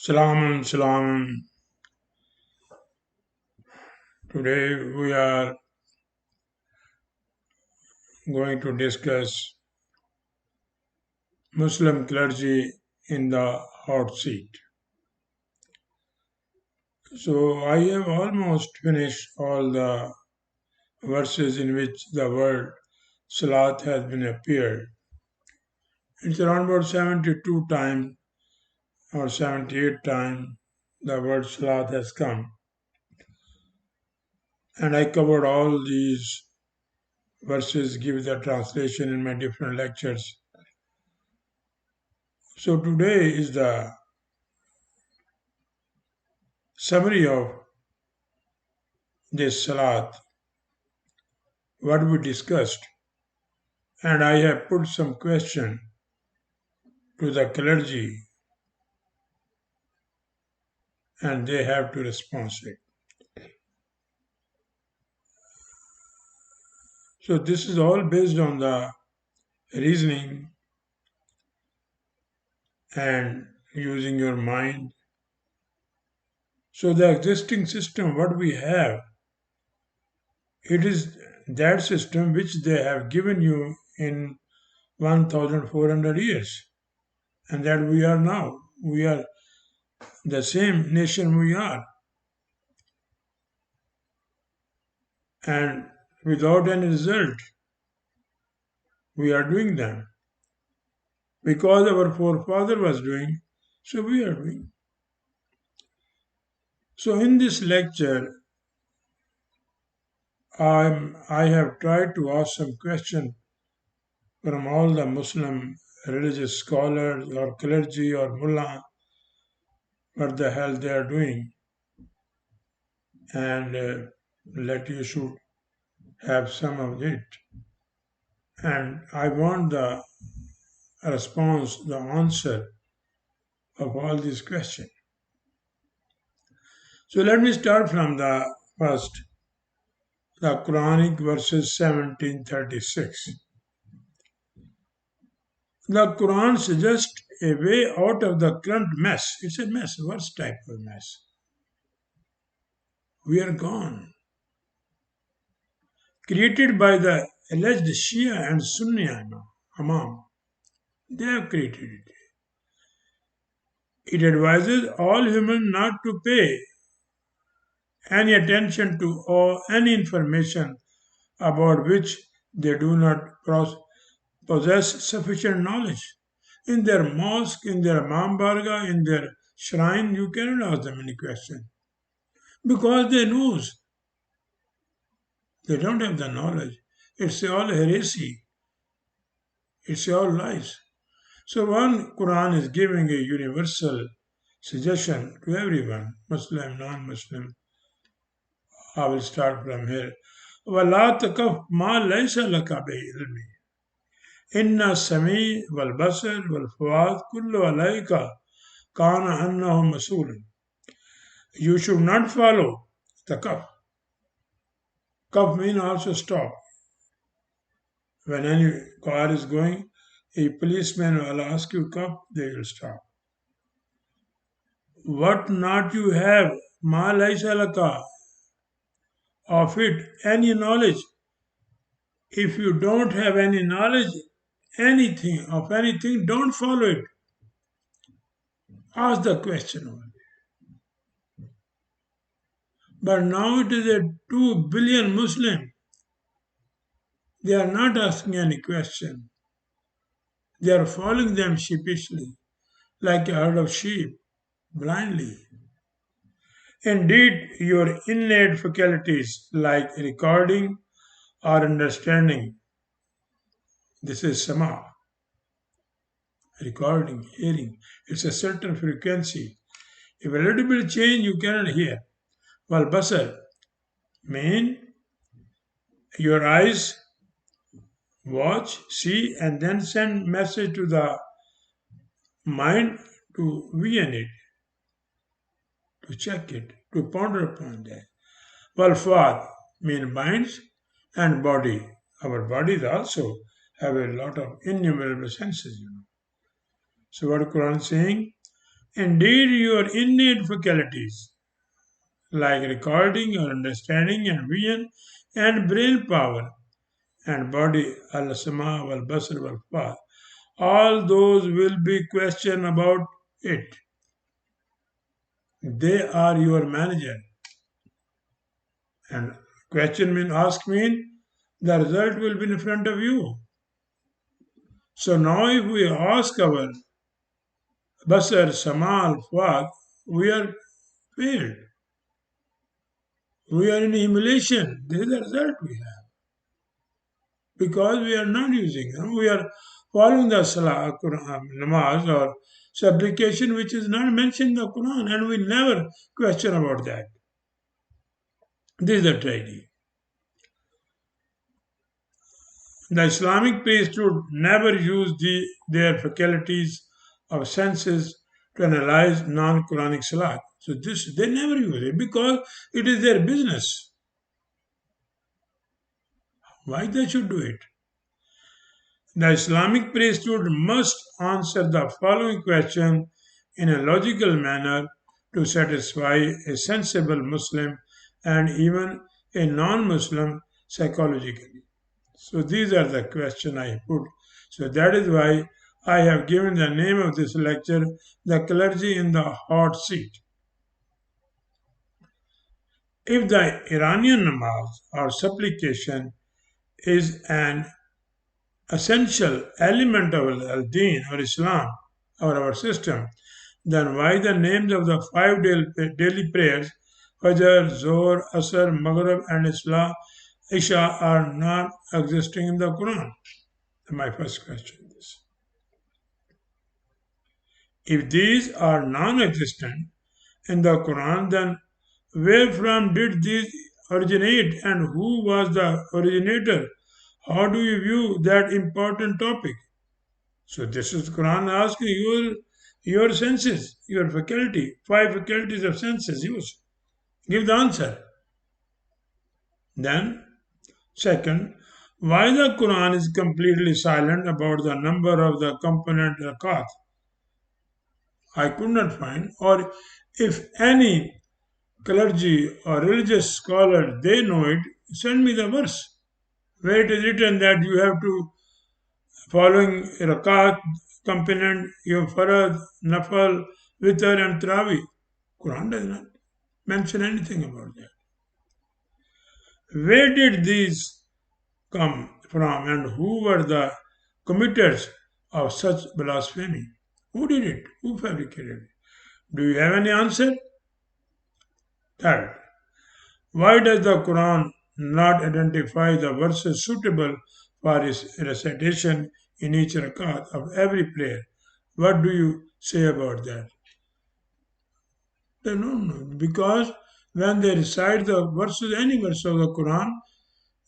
Salaam, salam. Today we are going to discuss Muslim clergy in the hot seat. So I have almost finished all the verses in which the word Salat has been appeared. It's around about 72 times or 78 times the word Salat has come. And I covered all these verses, give the translation in my different lectures. So today is the summary of this Salat, what we discussed, and I have put some question to the clergy and they have to respond to it. So this is all based on the reasoning and using your mind. So the existing system, what we have, it is that system which they have given you in 1400 years, and that we are now. We are the same nation we are, and without any result, we are doing them. Because our forefather was doing, so we are doing. So in this lecture, I have tried to ask some question from all the Muslim religious scholars or clergy or mullah, what the hell they are doing, and let you should have some of it. And I want the response, the answer of all these questions. So let me start from the first, the Quranic verses 1736. The Quran suggests a way out of the current mess. It's a mess, worst type of mess. We are gone. Created by the alleged Shia and Sunni Imam. They have created it. It advises all humans not to pay any attention to or any information about which they do not possess sufficient knowledge. In their mosque, in their Imam Barga, in their shrine, you cannot ask them any question because they knows they don't have the knowledge. It's all heresy. It's all lies. So one Quran is giving a universal suggestion to everyone, Muslim, non-Muslim. I will start from here. وَلَا تَقَفْ مَا لَيْسَ لَكَ بِهِ عِلْمٍ إِنَّ السَّمِيعَ وَالْبَصَرَ وَالْفُؤَادَ كُلُّ أُولَئِكَ كَانَ عَنْهُ مَسْئُولًا. You should not follow the kaf. Kaf means also stop. When any car is going, a policeman will ask you kaf, they will stop. What not you have, ma laysa laka, of it, any knowledge. If you don't have any knowledge, anything, of anything, don't follow it. Ask the question only. But now it is a 2 billion Muslim. They are not asking any question. They are following them sheepishly, like a herd of sheep, blindly. Indeed, your innate faculties like recording or understanding, this is sama, recording, hearing. It's a certain frequency. If a little bit change, you cannot hear. Well, basar mean your eyes watch, see, and then send message to the mind to vision it, to check it, to ponder upon that. Well, fuad mean minds and body. Our bodies also have a lot of innumerable senses. So what Quran is saying? Indeed, your innate faculties like recording or understanding and vision and brain power and body, al-sama, wal-basar, wal-fa, all those will be questioned about it. They are your manager. And question mean ask mean the result will be in front of you. So now if we ask our basar, samal, fuad, we are failed. We are in humiliation. This is the result we have. Because we are not using them. We are following the salah, Quran, namaz or supplication which is not mentioned in the Quran and we never question about that. This is the tragedy. The Islamic priesthood never used their faculties of senses to analyze non-Quranic salat. So this they never use it because it is their business. Why they should do it? The Islamic priesthood must answer the following question in a logical manner to satisfy a sensible Muslim and even a non-Muslim psychologically. So these are the questions I put. So that is why I have given the name of this lecture, The Clergy in the Hot Seat. If the Iranian namaz or supplication is an essential element of al-Din or Islam or our system, then why the names of the five daily prayers, Fajr, Zohr, Asr, Maghrib and Isha are not existing in the Quran? My first question is. If these are non-existent in the Quran, then where from did these originate and who was the originator? How do you view that important topic? So this is Quran asking your senses, your faculty, five faculties of senses use. Give the answer. Then, second, why the Quran is completely silent about the number of the component rakat? I could not find, or if any clergy or religious scholar they know it, send me the verse where it is written that you have to following rakat component your farad, nafal, witr and trawi. Quran does not mention anything about that. Where did these come from and who were the committers of such blasphemy? Who did it? Who fabricated it? Do you have any answer? Third, why does the Quran not identify the verses suitable for its recitation in each rakat of every prayer? What do you say about that? They don't know because when they recite the verses, any verse of the Quran,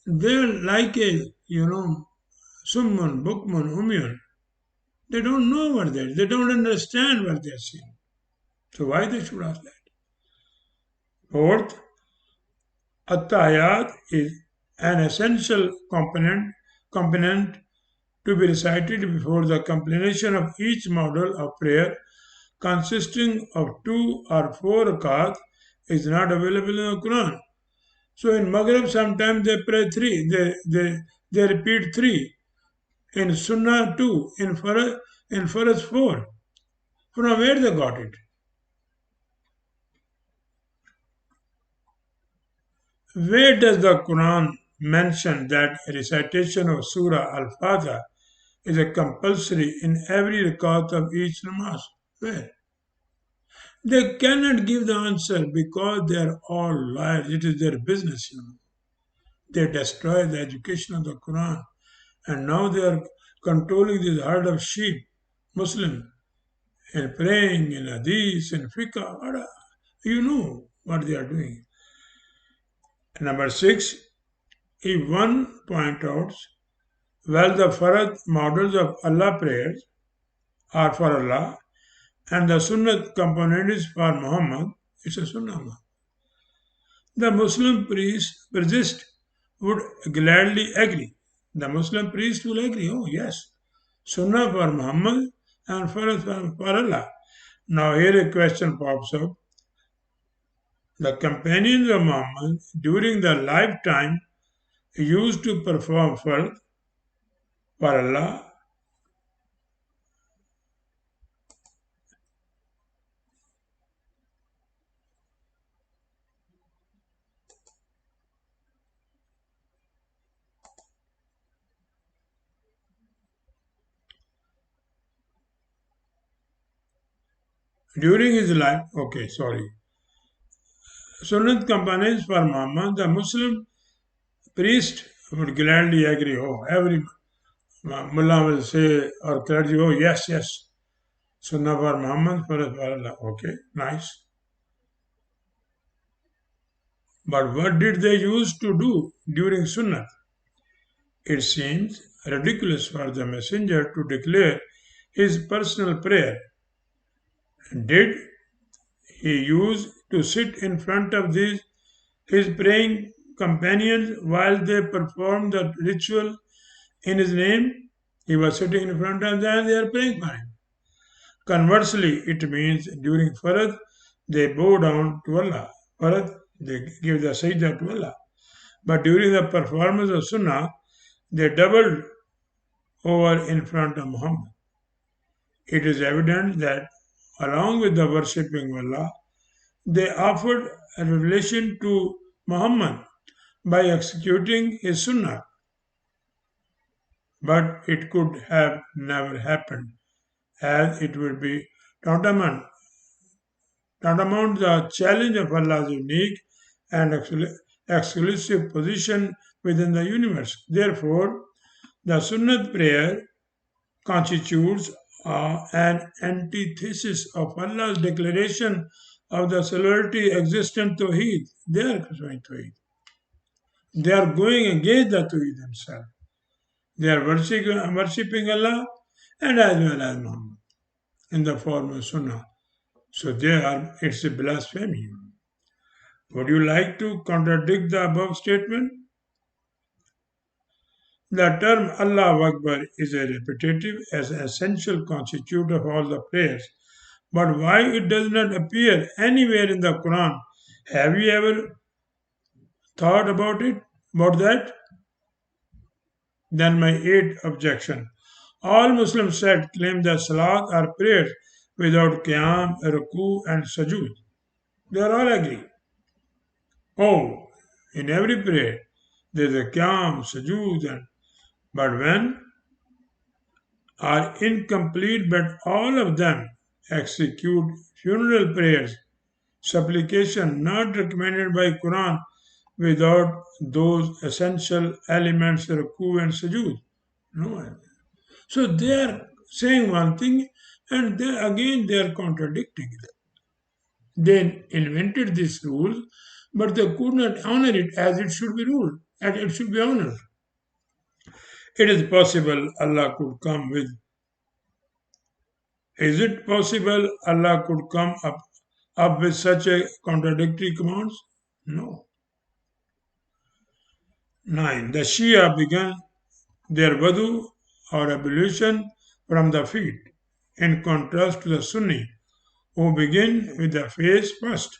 they're like a summun, bukmun, umyun. They don't know what they're. They don't understand what they're saying. So why they should ask that? Fourth, At-Tahiyat is an essential component to be recited before the completion of each model of prayer consisting of two or four rakat is not available in the Quran. So in Maghrib sometimes they pray three, they repeat three. In Sunnah two, in Faraj four. From where they got it? Where does the Quran mention that recitation of Surah Al-Fatiha is a compulsory in every rakat of each namaz? Where? They cannot give the answer because they are all liars. It is their business. They destroy the education of the Quran. And now they are controlling this herd of sheep, Muslim, and praying in hadith and fiqh. You know what they are doing. Number 6, if one point out, well, the Farad models of Allah prayers are for Allah and the Sunnah component is for Muhammad, it's a Sunnah. The Muslim priest would gladly agree. The Muslim priest will agree, oh yes, Sunnah for Muhammad and Farad for Allah. Now here a question pops up. The companions of Muhammad during their lifetime used to perform for Allah during his life. Okay, sorry. Sunnat companions for Muhammad, the Muslim priest would gladly agree. Oh, every mullah will say, or clergy, oh, yes, yes. Sunnah for Muhammad, for Allah. Okay, nice. But what did they used to do during Sunnah? It seems ridiculous for the messenger to declare his personal prayer. Did he use to sit in front of his praying companions while they performed the ritual in his name? He was sitting in front of them and they are praying for him. Conversely, it means during Farad, they bow down to Allah. Farad, they give the sajda to Allah. But during the performance of Sunnah, they doubled over in front of Muhammad. It is evident that along with the worshipping of Allah, they offered a revelation to Muhammad by executing his Sunnah. But it could have never happened, as it would be tantamount, tantamount the challenge of Allah's unique and exclusive position within the universe. Therefore, the Sunnat prayer constitutes an antithesis of Allah's declaration of the sovereignty existent Tawheed. They are pursuing Tawheed. They are going against the Tawheed themselves. They are worshipping Allah and as well as Muhammad in the form of Sunnah. So it's a blasphemy. Would you like to contradict the above statement? The term Allah Akbar is a repetitive as an essential constitute of all the prayers. But why it does not appear anywhere in the Quran? Have you ever thought about it? About that? Then my eighth objection. All Muslims said claim that salat are prayers without qiyam, ruku and sujood. They are all agree. Oh, in every prayer there is a qiyam, sujood, but when are incomplete, but all of them execute funeral prayers, supplication not recommended by Quran without those essential elements ruku and sujood. No. So they are saying one thing and they are contradicting it. They invented this rule, but they could not honor it as it should be ruled, as it should be honored. It is possible Allah could come with. Is it possible Allah could come up with such a contradictory commands? No. 9. The Shia began their wudu or ablution from the feet, in contrast to the Sunni, who begin with the face first.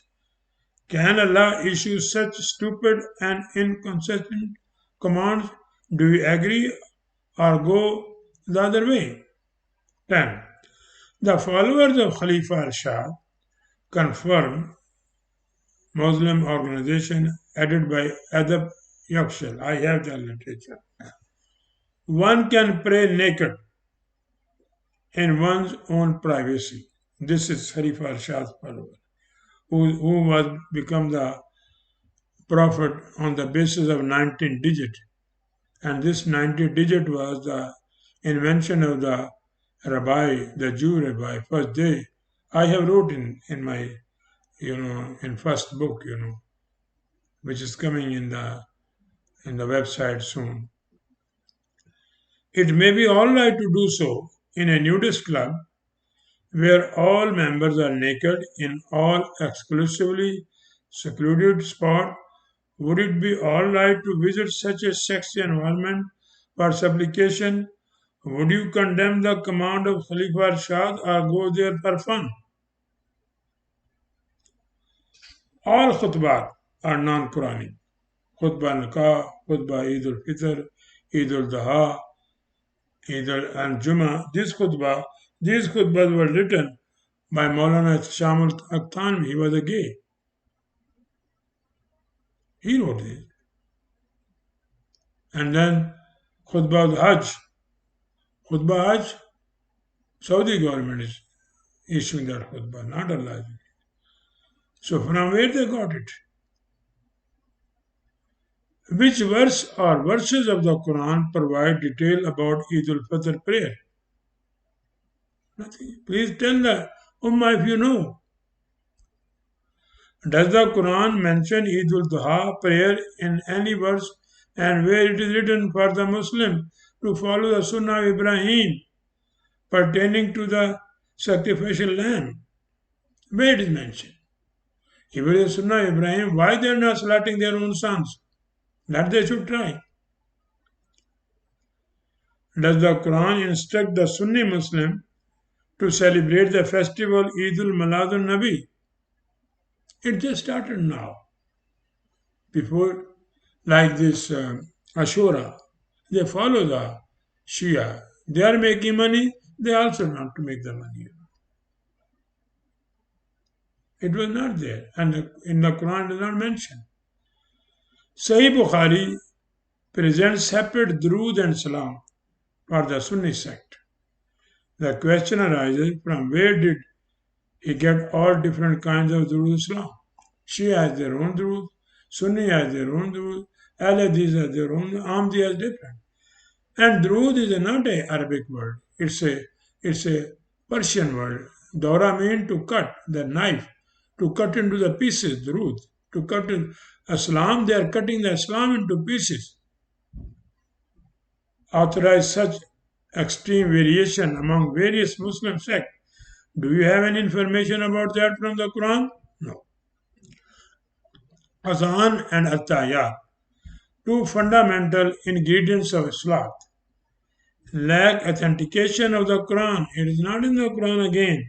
Can Allah issue such stupid and inconsistent commands? Do you agree or go the other way? 10. The followers of Khalifa al-Shah confirm Muslim organization added by Adab Yakshal. I have the literature. One can pray naked in one's own privacy. This is Khalifa al-Shah's follower, who was become the prophet on the basis of 19 digit. And this 90 digit was the invention of the rabbi, the Jew rabbi, first day. I have wrote in my, in first book, which is coming in the website soon. It may be all right to do so in a nudist club where all members are naked in all exclusively secluded spot. Would it be all right to visit such a sexy environment for supplication? Would you condemn the command of Khalifa Shah or go there for fun? All khutbah are non-Quranic. Khutbah Nikah, Khutbah Eid al-Fitr, Eid al-Daha, Eid al-Jum'ah. These khutbahs were written by Maulana Shamul Akhtanvi. He was a gay. He wrote this. And then Khutbah al-Hajj. Khutbah Hajj, Saudi government is issuing that khutbah, not Allah. So from where they got it? Which verse or verses of the Quran provide detail about Eid al-Fitr prayer? Nothing. Please tell the Ummah if you know. Does the Quran mention Eid al-Duha prayer in any verse and where it is written for the Muslim to follow the Sunnah of Ibrahim pertaining to the sacrificial lamb? Where it is mentioned? If it is Sunnah of Ibrahim, why they are not slaughtering their own sons? That they should try. Does the Quran instruct the Sunni Muslim to celebrate the festival Eid al-Milad al-Nabi? It just started now. Before, like this Ashura, they follow the Shia. They are making money, they also want to make the money. It was not there, and in the Quran it is not mentioned. Sahih Bukhari presents separate Durood and Salam for the Sunni sect. The question arises from where did he get all different kinds of Durood Salam? Shia has their own Durood, Sunni has their own Durood, Al Hadith has their own, Ahmadi has different. And Druid is not an Arabic word. It's a Persian word. Dora means to cut, the knife, to cut into the pieces, Druid. To cut in Islam, they are cutting the Islam into pieces. Authorize such extreme variation among various Muslim sects. Do you have any information about that from the Quran? No. Azan and Attayat, two fundamental ingredients of Islam, lack authentication of the Quran. It is not in the Quran again.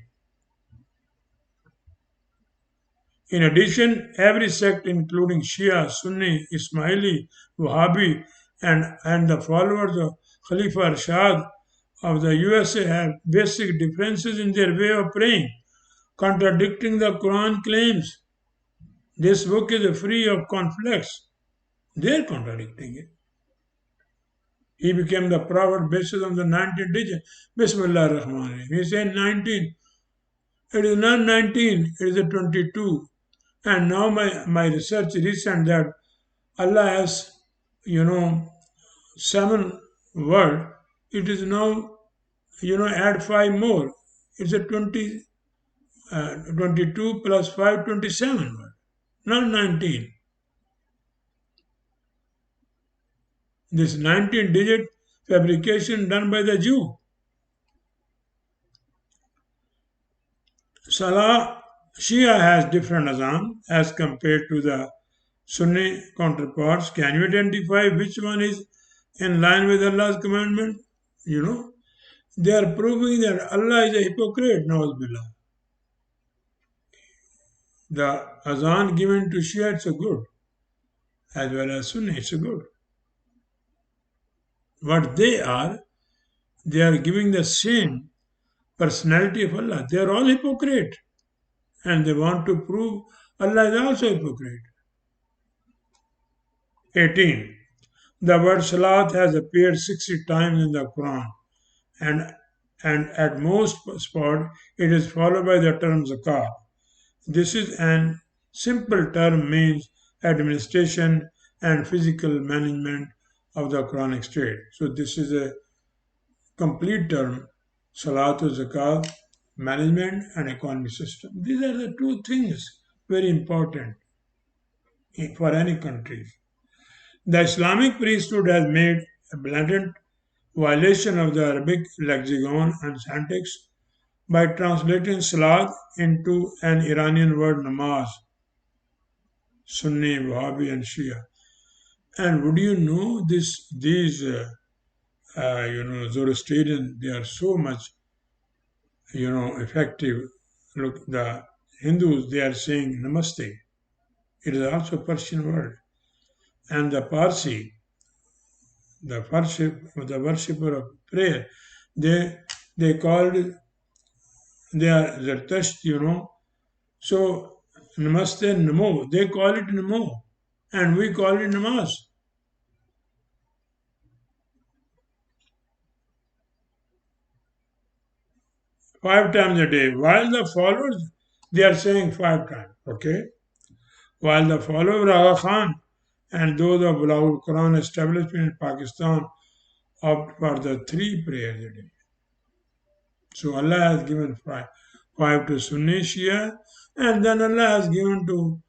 In addition, every sect, including Shia, Sunni, Ismaili, Wahhabi, and the followers of Khalifa Arshad of the USA, have basic differences in their way of praying, contradicting the Quran claims. This book is free of conflicts. They are contradicting it. He became the prophet based on the 19th digit. Bismillah ar-Rahman ar-Rahim. He said 19. It is not 19, it is a 22. And now my research recent that Allah has, 7 word. It is now, add 5 more. It's a 22 plus 5, 27 word, not 19. This 19 digit fabrication done by the Jew. Salah, Shia has different azan as compared to the Sunni counterparts. Can you identify which one is in line with Allah's commandment? They are proving that Allah is a hypocrite, Billah. The azan given to Shia is good, as well as Sunni, it's good. What they are giving the same personality of Allah. They are all hypocrite, and they want to prove Allah is also hypocrite. 18. The word Salat has appeared 60 times in the Quran, and, and at most spot it is followed by the term Zakat. This is an simple term means administration and physical management of the Quranic state. So this is a complete term, Salatul Zakat, management and economic system. These are the two things very important for any country. The Islamic priesthood has made a blatant violation of the Arabic lexicon and syntax by translating Salat into an Iranian word namaz, Sunni, Wahhabi, and Shia. And would you know these Zoroastrian, they are so much effective. Look, the Hindus, they are saying namaste. It is also a Persian word. And the Parsi, the worshipper of prayer, they they called they are Zertasht, So Namaste Namo, they call it Namo, and we call it Namaz. 5 times a day. While the followers, they are saying 5 times. Okay. While the followers of Aga Khan and those of Bulawul Quran establishment in Pakistan opt for the 3 prayers a day. So Allah has given five to Sunni Shia, and then Allah has given to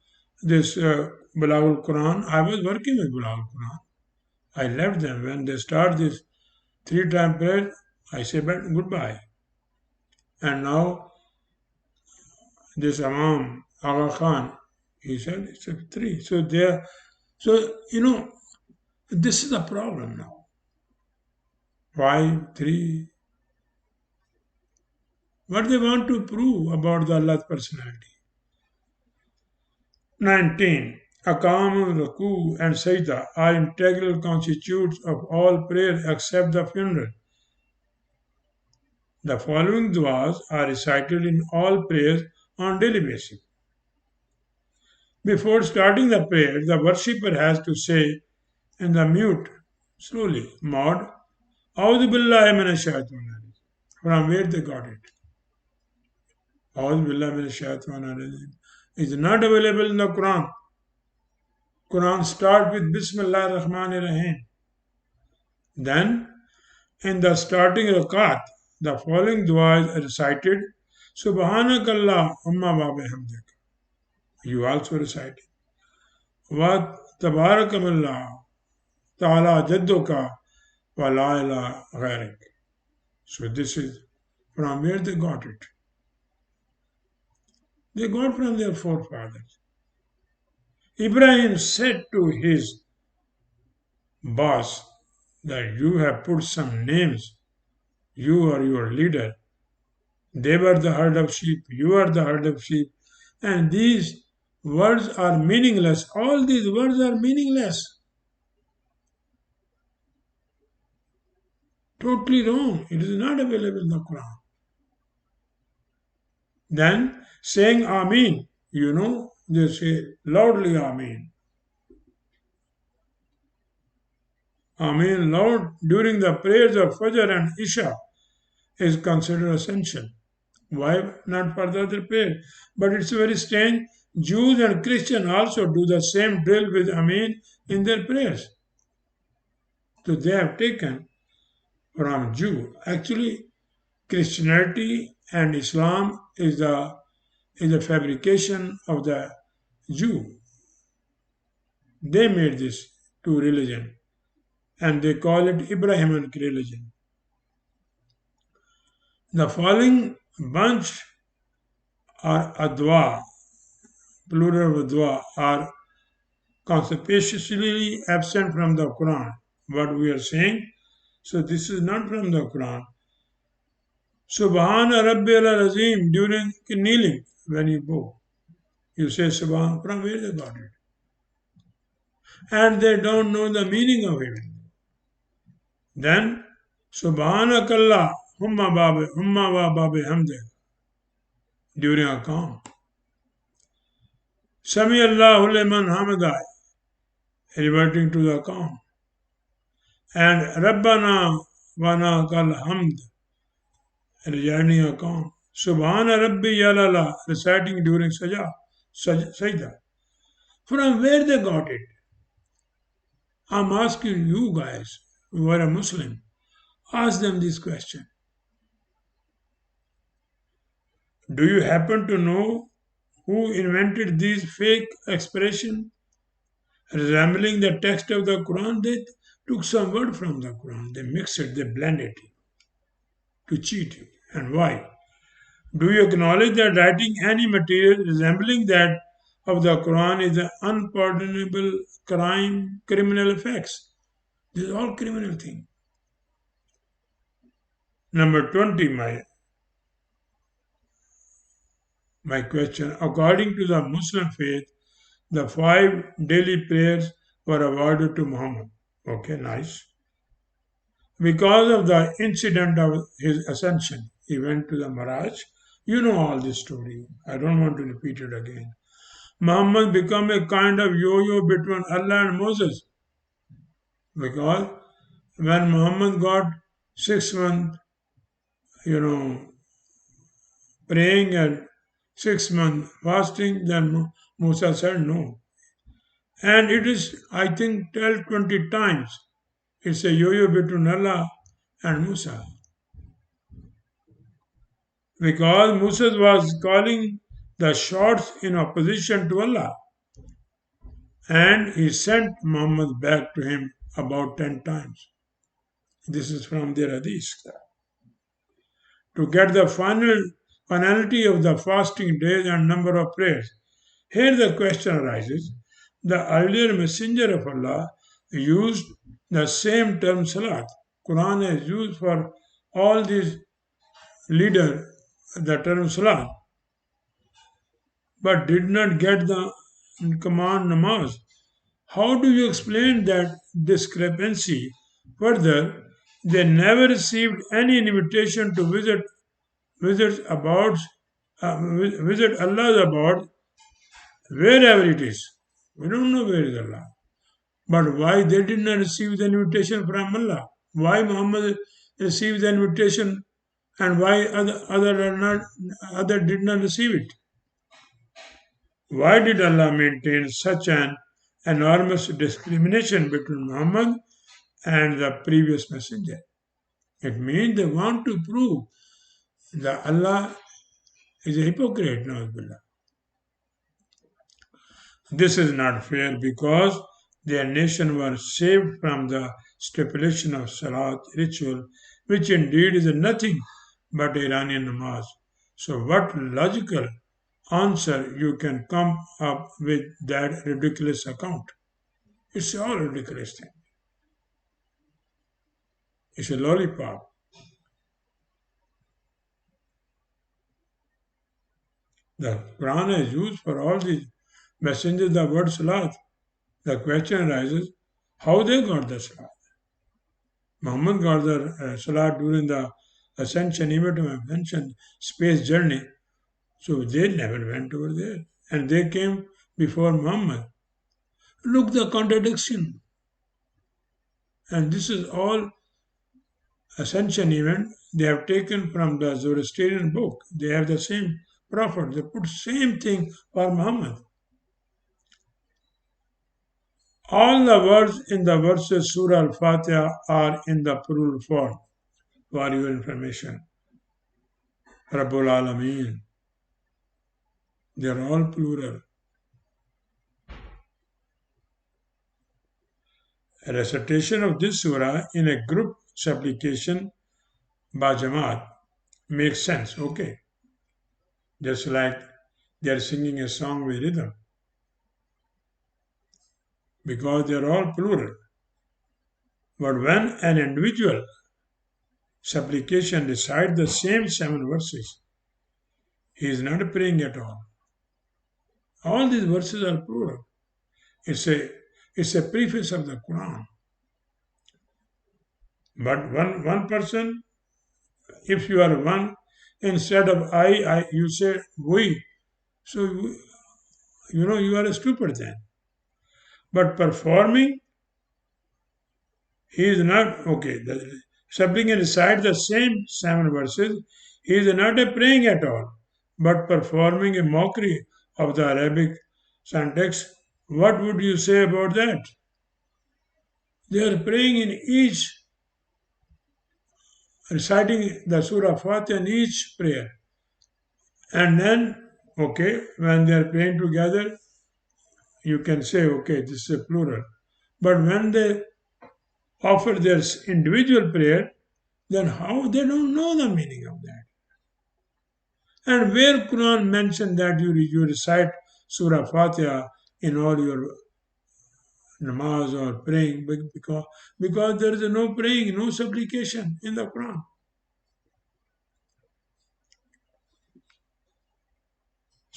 this Bulawul Quran. I was working with Bulawul Quran. I left them when they start this 3 time prayer. I say goodbye. And now this Imam Aga Khan, he said it's a 3. So there, so this is the problem now. 5, 3. What they want to prove about the Allah's personality? 19. Aqam, Ruku, and Sajda are integral constitutes of all prayer except the funeral. The following du'as are recited in all prayers on daily basis. Before starting the prayer, the worshipper has to say in the mute, slowly, Maud, A'udhu Billahi Minash Shaitanir Rajim. From where they got it? A'udhu Billahi Minash Shaitanir Rajim is not available in the Quran. Quran starts with Bismillah Rahman Rahim. Then, in the starting rakat, the following dua is recited, Subhanakallah Umma wa bihamdik. You also recite it. Wa Tabarakallah Ta'ala Jadduka wa la ilaha ghairik. So this is from where they got it. They got from their forefathers. Ibrahim said to his boss that you have put some names, you are your leader. They were the herd of sheep, you are the herd of sheep. And these words are meaningless. All these words are meaningless. Totally wrong. It is not available in the Quran. Then saying Ameen, they say loudly Ameen. Ameen loud during the prayers of Fajr and Isha is considered essential. Why not for the other prayer? But it's very strange. Jews and Christians also do the same drill with Ameen in their prayers. So they have taken from Jew. Actually, Christianity and Islam is a fabrication of the Jew. They made this two religion and they call it Abrahamic religion. The following bunch are adwa, plural of dua, are conspicuously absent from the Quran. What we are saying, so this is not from the Quran. Subhana Rabbil Azim during kneeling when you go. You say Subhan, from where they got it? And they don't know the meaning of it. Then Subhanakallah Humma wa Babi Hamde during a calm. Sami Allahu liman Hamadai reverting to the calm. And Rabbana Wana Kal Hamd rejoining a calm. Subhana Rabbi Yalala reciting during Sajda. From where they got it? I'm asking you guys who are a Muslim, ask them this question. Do you happen to know who invented these fake expressions resembling the text of the Quran? They took some word from the Quran, they mixed it, they blended it to cheat you. And why? Do you acknowledge that writing any material resembling that of the Quran is an unpardonable crime, criminal offense? This is all criminal thing. Number 20, my question. According to the Muslim faith, the five daily prayers were awarded to Muhammad. Okay, nice. Because of the incident of his ascension, he went to the Miraj. You know all this story. I don't want to repeat it again. Muhammad became a kind of yo-yo between Allah and Moses because when Muhammad got 6 months, you know, praying and 6 months fasting, then Musa said no. And it is, I think, tell 20 times. It's a yo-yo between Allah and Musa. Because Musa was calling the shots in opposition to Allah. And he sent Muhammad back to him about 10 times. This is from their hadith. To get the finality of the fasting days and number of prayers. Here the question arises, the earlier messenger of Allah used the same term salat. Quran has used for all these leaders the term salat, but did not get the command namaz. How do you explain that discrepancy? Further, they never received any invitation to visit abodes, visit Allah's abode wherever it is. We don't know where is Allah. But why they did not receive the invitation from Allah? Why Muhammad received the invitation and why other did not receive it? Why did Allah maintain such an enormous discrimination between Muhammad and the previous messenger? It means they want to prove that Allah is a hypocrite, Na'udbillah. This is not fair because their nation was saved from the stipulation of Salat ritual, which indeed is nothing but Iranian namaz. So, what logical answer you can come up with that ridiculous account? It's all ridiculous thing. It's a lollipop. The Quran is used for all these messengers the word Salat. The question arises, how they got the Salat? Muhammad got the Salat during the ascension, event of ascension, space journey. So they never went over there. And they came before Muhammad. Look the contradiction. And this is all ascension event they have taken from the Zoroastrian book. They have the same prophet. They put same thing for Muhammad. All the words in the verses Surah Al-Fatiha are in the plural form, for your information. Rabbul Alameen. They are all plural. A recitation of this surah in a group supplication by Jamaat makes sense, okay. Just like they are singing a song with rhythm. Because they are all plural. But when an individual supplication recites the same 7 verses, he is not praying at all. All these verses are plural. It's a preface of the Quran. But one person, if you are one, instead of I you say we. So you are a stupid then. But performing, he is not okay. Something inside the same 7 verses, he is not a praying at all, but performing a mockery of the Arabic syntax. What would you say about that? They are praying in each, reciting the Surah Fatiha in each prayer. And then, okay, when they are praying together, you can say, okay, this is a plural. But when they offer their individual prayer, then how they don't know the meaning of that? And where Quran mentioned that you recite Surah Fatiha in all your namaz or praying because there is no praying, no supplication in the Quran.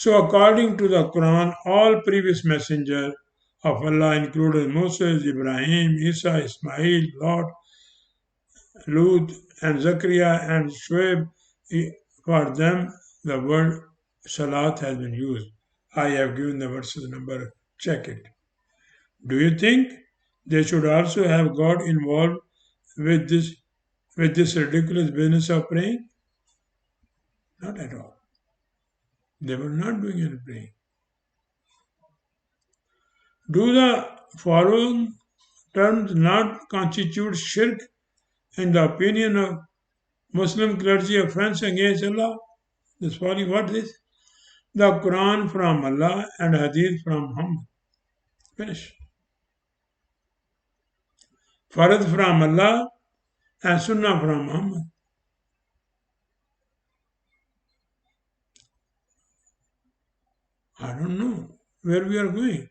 So, according to the Quran, all previous messengers of Allah, including Moses, Ibrahim, Isa, Ismail, Lot, Lut, and Zechariah, and Shuaib, for them the word Salat has been used. I have given the verses number, check it. Do you think they should also have got involved with this ridiculous business of praying? Not at all. They were not doing any praying. Do the following terms not constitute shirk in the opinion of Muslim clergy offense against Allah? This following what is? The Quran from Allah and Hadith from Muhammad. Finish. Farad from Allah and Sunnah from Muhammad. I don't know where we are going.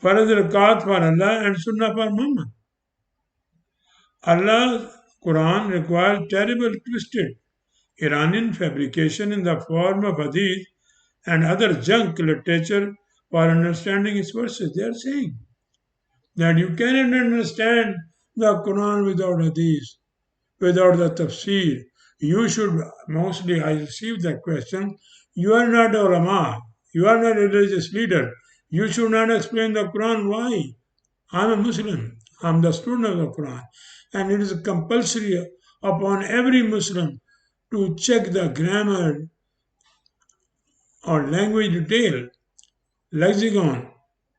Farad Rakat for Allah and Sunnah for Muhammad. Allah's Quran requires terrible twisted Iranian fabrication in the form of hadith and other junk literature for understanding its verses. They are saying that you cannot understand the Quran without hadith, without the tafsir. You should, mostly I receive that question, you are not a ulama, you are not a religious leader. You should not explain the Quran. Why? I'm a Muslim. I'm the student of the Quran. And it is compulsory upon every Muslim to check the grammar or language detail, lexicon,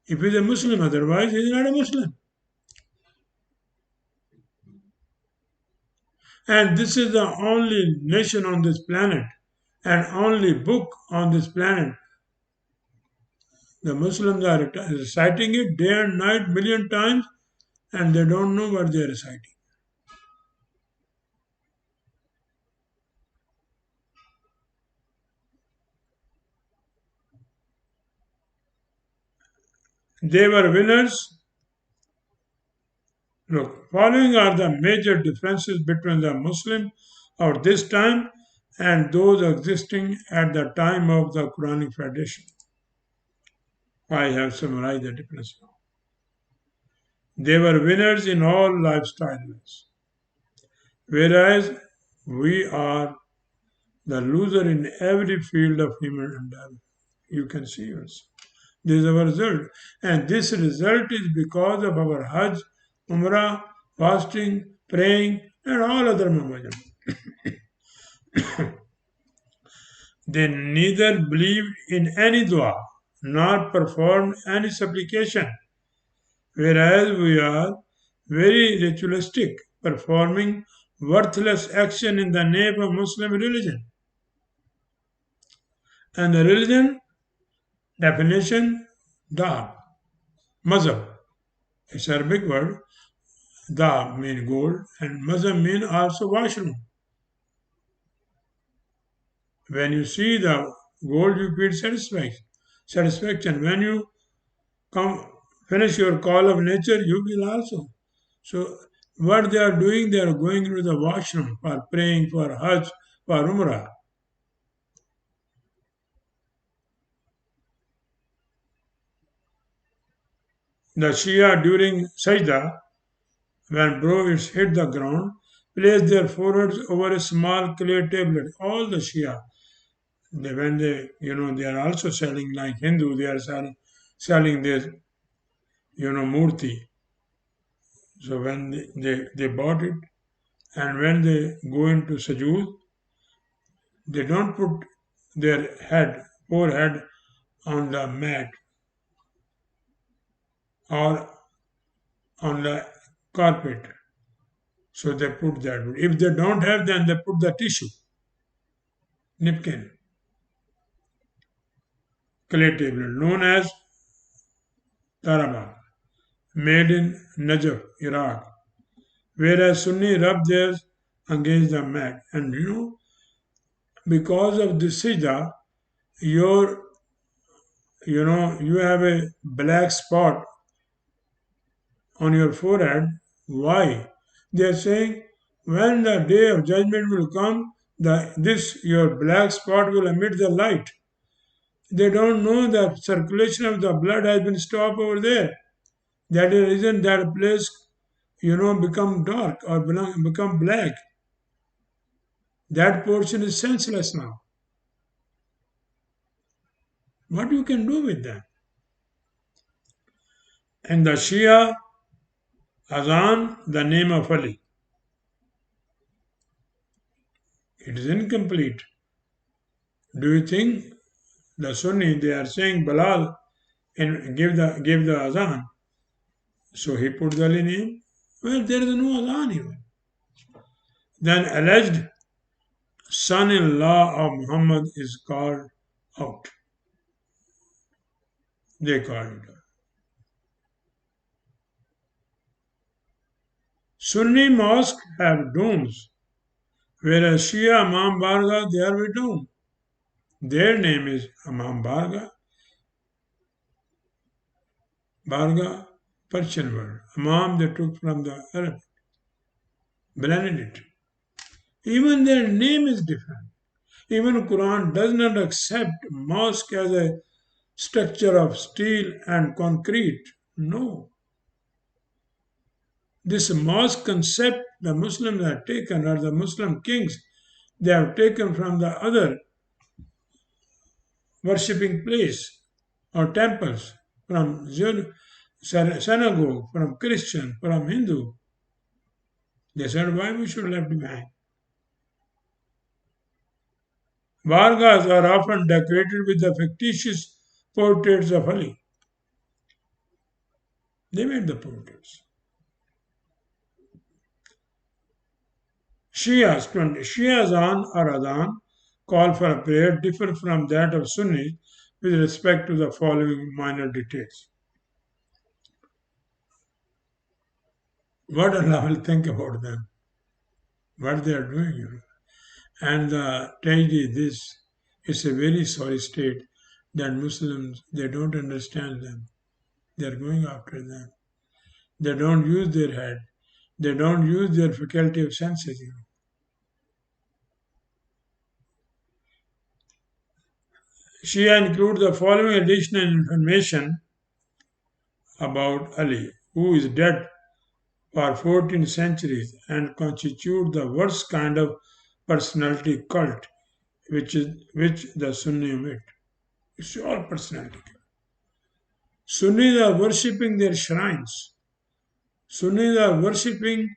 if he is a Muslim. Otherwise, he is not a Muslim. And this is the only nation on this planet and only book on this planet. The Muslims are reciting it day and night, million times, and they don't know what they are reciting. They were winners. Look, following are the major differences between the Muslim of this time and those existing at the time of the Quranic tradition. I have summarized the difference now. They were winners in all lifestyles, whereas we are the loser in every field of human endeavor. You can see yourself. This is our result. And this result is because of our Hajj, Umrah, fasting, praying, and all other mamajam. They neither believed in any dua nor performed any supplication, whereas we are very ritualistic, performing worthless action in the name of Muslim religion. And the religion definition, da, mazhab. It's a Arabic word. Da mean gold and mazhab mean also washroom. When you see the gold, you feel satisfaction. When you come finish your call of nature, you will also. So what they are doing, they are going to the washroom for praying, for Hajj, for Umrah. The Shia during Sajda, when brothers hit the ground, place their foreheads over a small clay tablet. All the Shia, when they are also selling like Hindu, they are selling their, murti. So when they bought it, and when they go into sujood, they don't put their forehead on the mat or on the carpet. So they put that. If they don't have, then they put the tissue, napkin, clay table, known as taraba, made in Najaf, Iraq. Whereas Sunni rub theirs against the mat. And because of this sijda, your you have a black spot on your forehead. Why? They are saying when the day of judgment will come, this your black spot will emit the light. They don't know the circulation of the blood has been stopped over there. That is the reason that place, become dark or become black. That portion is senseless now. What you can do with that? And the Shia Azan, the name of Ali. It is incomplete. Do you think the Sunni they are saying Balal and give the Azan? So he put the Ali name. Well, there is no Azan even. Then alleged son-in-law of Muhammad is called out. They called it out. Sunni mosques have domes, whereas Shia Imam Barga they are without. Their name is Imam Barga, Persian word. Imam they took from the Arab, blended it. Even their name is different. Even Quran does not accept mosque as a structure of steel and concrete. No. This mosque concept the Muslims have taken, or the Muslim kings, they have taken from the other worshipping place or temples, from synagogue, from Christian, from Hindu. They said, why we should left behind? Vargas are often decorated with the fictitious portraits of Ali. They made the portraits. Shias, 20. Shias on or Adhan call for a prayer differ from that of Sunnis with respect to the following minor details. What Allah will think about them, what they are doing. And the tragedy is this, it's a very sorry state that Muslims, they don't understand them. They are going after them. They don't use their head. They don't use their faculty of senses. Shia includes the following additional information about Ali, who is dead for 14 centuries and constitute the worst kind of personality cult which the Sunni omit. It's all personality cult. Sunnis are worshipping their shrines. Sunnis are worshipping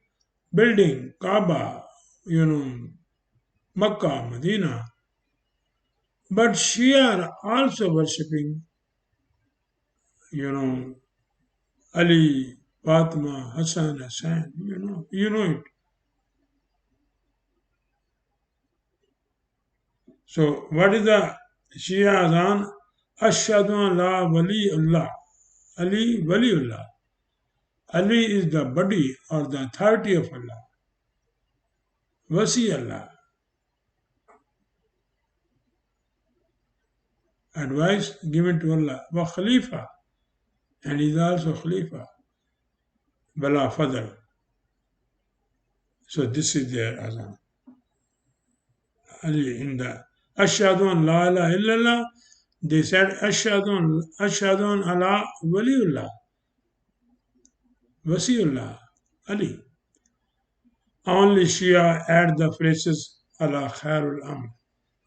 building, Kaaba, Makkah, Medina. But Shia are also worshipping, Ali, Fatima, Hassan, Hassan, it. So, what is the Shia Azan? Ashhadu an la wali Allah. Ali Waliullah. Ali is the body or the authority of Allah. Wasi Allah. Advice given to Allah. Wa Khalifa. And he is also Khalifa. Bala Fadl. So this is their Azan. Ali in the Ashhadu an la ilaha illallah. They said Ashhadu an Allah Waliullah. Wasiullah. Ali. Only Shia add the phrases Allah Khairul Amr.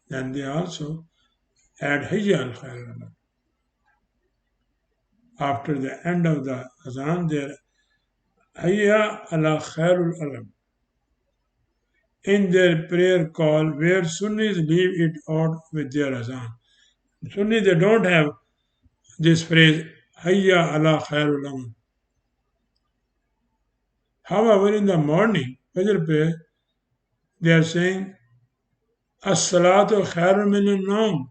Then they also add Hayya al Khairul Amr. After the end of the Azan, there Hayya ala Khairul Alam. In their prayer call, where Sunnis leave it out with their Azan. Sunnis, they don't have this phrase Hayya ala Khairul Alam. However, in the morning, Fajr prayer, they are saying As-salatu khairun min naum.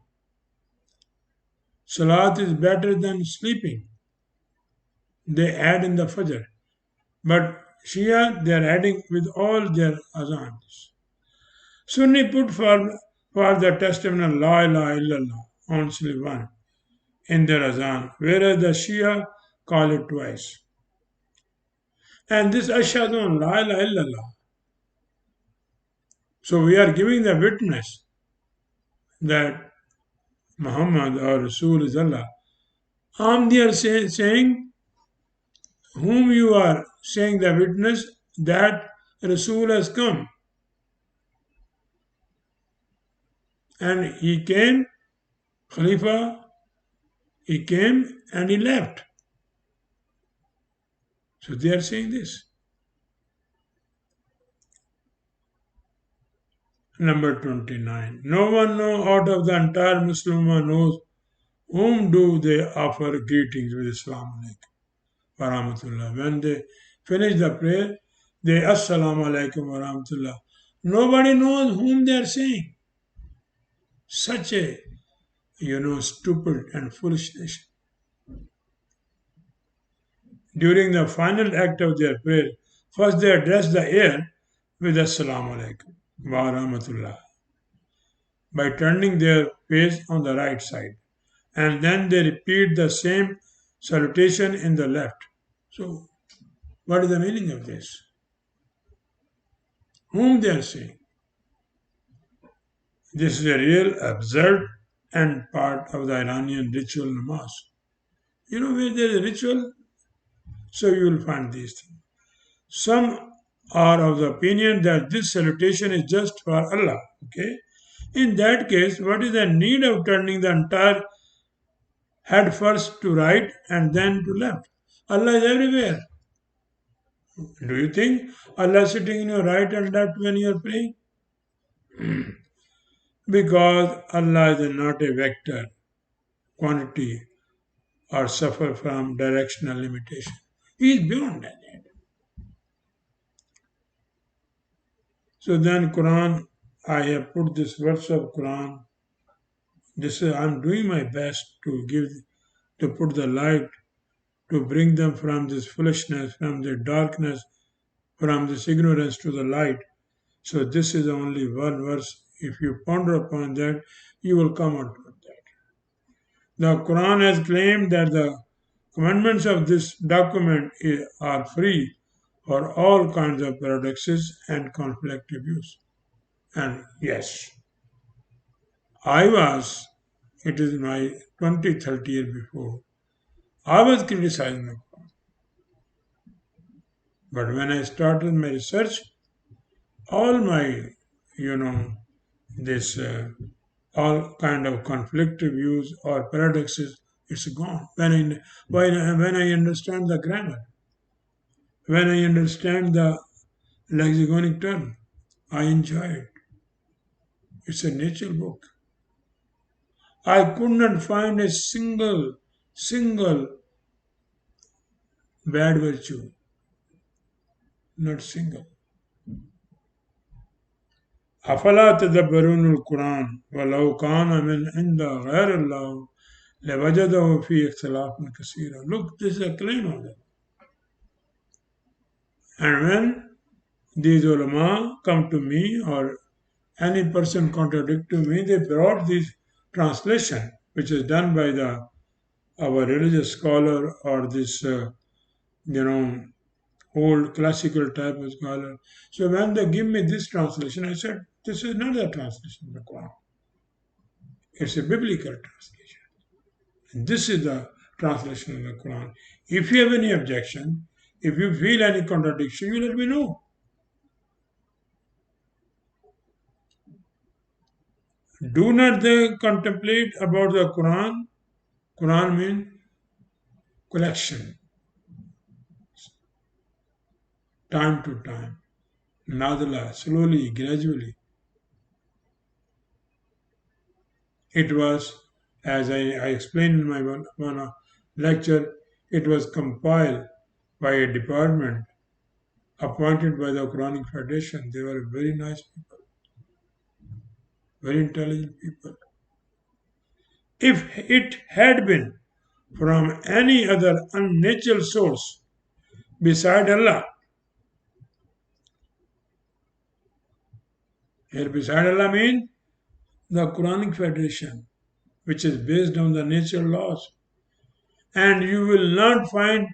Salat is better than sleeping. They add in the Fajr. But Shia, they are adding with all their azans. Sunni put for the testimony La ilaha illallah, only one, in their azan, whereas the Shia call it twice. And this Ashhadu an La ilaha illallah. So we are giving the witness that Muhammad or Rasul is Allah. They are saying, whom you are saying the witness that Rasul has come. And he came, Khalifa, he came and he left. So they are saying this. Number 29. No one know out of the entire Muslim knows whom do they offer greetings with Islam alaikum wa rahmatullah. When they finish the prayer, they Assalamu alaikum wa rahmatullah. Nobody knows whom they are saying. Such a, stupid and foolish nation. During the final act of their prayer, first they address the air with Assalamu alaikum wa rahmatullah by turning their face on the right side, and then they repeat the same salutation in the left. So, what is the meaning of this? Whom they are saying? This is a real absurd and part of the Iranian ritual namaz. You know where there is a ritual, so you will find these things. Some are of the opinion that this salutation is just for Allah. Okay? In that case, what is the need of turning the entire head first to right and then to left? Allah is everywhere. Do you think Allah is sitting in your right and left when you are praying? Because Allah is not a vector, quantity, or suffer from directional limitation. He is beyond that. So then Quran, I have put this verse of Quran. This is, I'm doing my best to put the light, to bring them from this foolishness, from the darkness, from this ignorance to the light. So this is only one verse. If you ponder upon that, you will come out with that. The Quran has claimed that the commandments of this document are free for all kinds of paradoxes and conflictive views. And yes, it is my 30 year before, I was criticizing the Quran. But when I started my research, all my, you know, this all kind of conflictive views or paradoxes, it's gone. When I understand the grammar, when I understand the lexiconic term, I enjoy it. It's a nature book. I could not find a single bad virtue. Not single. أفلا تدبرون القرآن ولو كان من عند غير الله لوجدوا فيه اختلافا كثيرا. Look, this is a claim of that. And when these ulama come to me or any person contradict to me, they brought this translation, which is done by our religious scholar or this, you know, old classical type of scholar. So when they give me this translation, I said, this is not a translation of the Quran. It's a biblical translation. And this is the translation of the Quran. If you have any objection, if you feel any contradiction, you let me know. Do not they contemplate about the Quran? Quran means collection, time to time, nadala, slowly, gradually. It was, as I explained in my one lecture, it was compiled by a department appointed by the Quranic Federation. They were very nice people, very intelligent people. If it had been from any other unnatural source beside Allah, here beside Allah means the Quranic Federation, which is based on the natural laws. And you will not find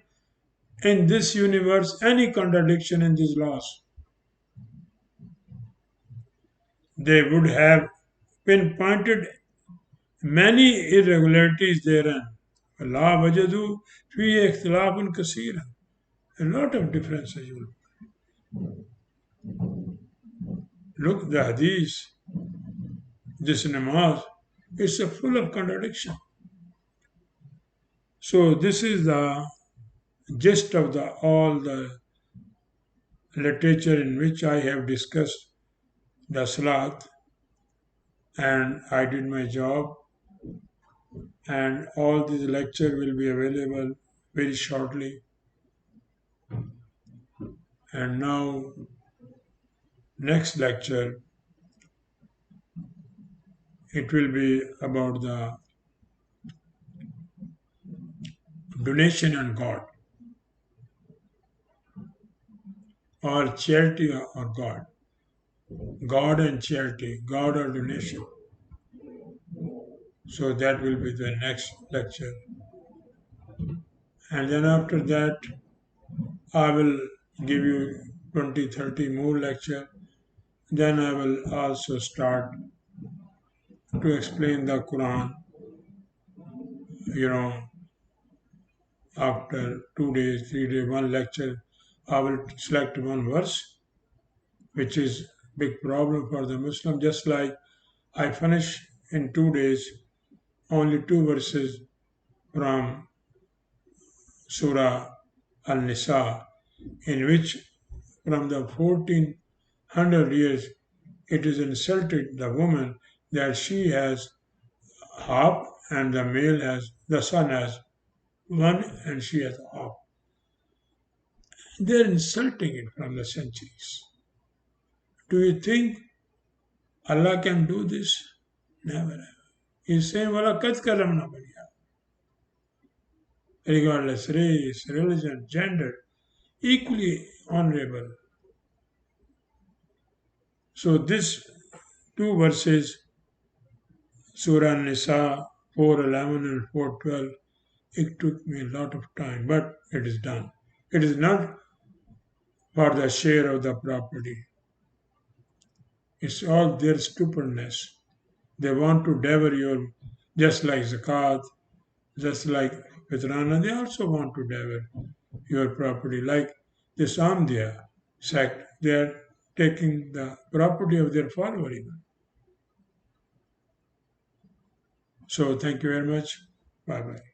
in this universe any contradiction in these laws. They would have pinpointed many irregularities therein. Allah wajadu fi ikhtilafun kasira. A lot of differences. You look the hadith, this namaz, it's a full of contradiction. So this is the gist of the all the literature in which I have discussed the salat, and I did my job, and all these lecture will be available very shortly. And now next lecture, it will be about the donation and God, or charity or God. God and charity, God or donation. So that will be the next lecture. And then after that, I will give you 20, 30 more lecture. Then I will also start to explain the Quran, you know, after 2 days, 3 days, one lecture. I will select one verse, which is big problem for the Muslim. Just like I finish in 2 days only two verses from Surah Al-Nisa, in which from the 1400 years it is insulted the woman that she has half and the son has one and she has half. They're insulting it from the centuries. Do you think Allah can do this? Never. He's saying, "Walakat karamna baniya." Regardless race, religion, gender, equally honorable. So this two verses, Surah Nisa 4:11 and 4:12, it took me a lot of time, but it is done. It is not for the share of the property. It's all their stupidness. They want to devour your, just like Zakat, just like Fitrana, they also want to devour your property. Like this Ahmadiyya sect, they are taking the property of their follower even. So thank you very much. Bye bye.